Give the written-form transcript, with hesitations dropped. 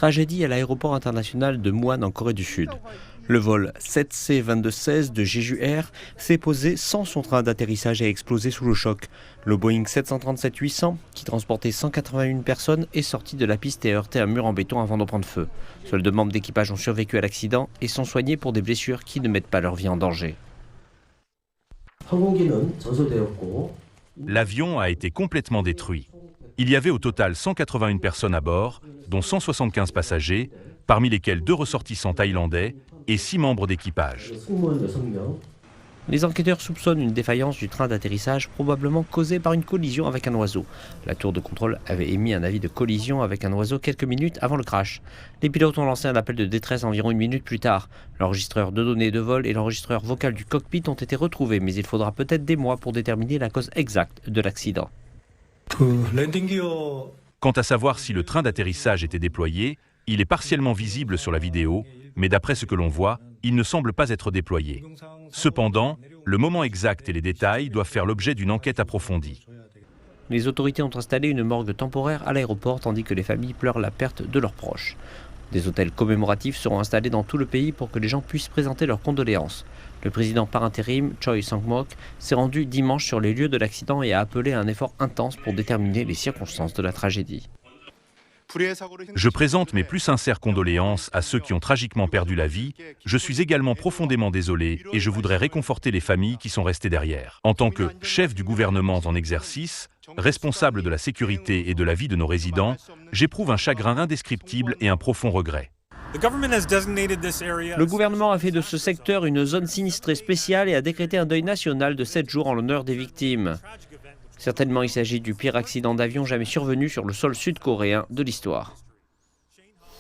Tragédie à l'aéroport international de Muan en Corée du Sud. Le vol 7C-2216 de Jeju Air s'est posé sans son train d'atterrissage et a explosé sous le choc. Le Boeing 737-800, qui transportait 181 personnes, est sorti de la piste et a heurté un mur en béton avant de prendre feu. Seuls 2 membres d'équipage ont survécu à l'accident et sont soignés pour des blessures qui ne mettent pas leur vie en danger. L'avion a été complètement détruit. Il y avait au total 181 personnes à bord, dont 175 passagers, parmi lesquels 2 ressortissants thaïlandais et 6 membres d'équipage. Les enquêteurs soupçonnent une défaillance du train d'atterrissage probablement causée par une collision avec un oiseau. La tour de contrôle avait émis un avis de collision avec un oiseau quelques minutes avant le crash. Les pilotes ont lancé un appel de détresse environ 1 minute plus tard. L'enregistreur de données de vol et l'enregistreur vocal du cockpit ont été retrouvés, mais il faudra peut-être des mois pour déterminer la cause exacte de l'accident. Quant à savoir si le train d'atterrissage était déployé, il est partiellement visible sur la vidéo, mais d'après ce que l'on voit, il ne semble pas être déployé. Cependant, le moment exact et les détails doivent faire l'objet d'une enquête approfondie. Les autorités ont installé une morgue temporaire à l'aéroport tandis que les familles pleurent la perte de leurs proches. Des hôtels commémoratifs seront installés dans tout le pays pour que les gens puissent présenter leurs condoléances. Le président par intérim, Choi Sang-mok, s'est rendu dimanche sur les lieux de l'accident et a appelé à un effort intense pour déterminer les circonstances de la tragédie. Je présente mes plus sincères condoléances à ceux qui ont tragiquement perdu la vie. Je suis également profondément désolé et je voudrais réconforter les familles qui sont restées derrière. En tant que chef du gouvernement en exercice, responsable de la sécurité et de la vie de nos résidents, j'éprouve un chagrin indescriptible et un profond regret. Le gouvernement a fait de ce secteur une zone sinistrée spéciale et a décrété un deuil national de 7 jours en l'honneur des victimes. Certainement, il s'agit du pire accident d'avion jamais survenu sur le sol sud-coréen de l'histoire.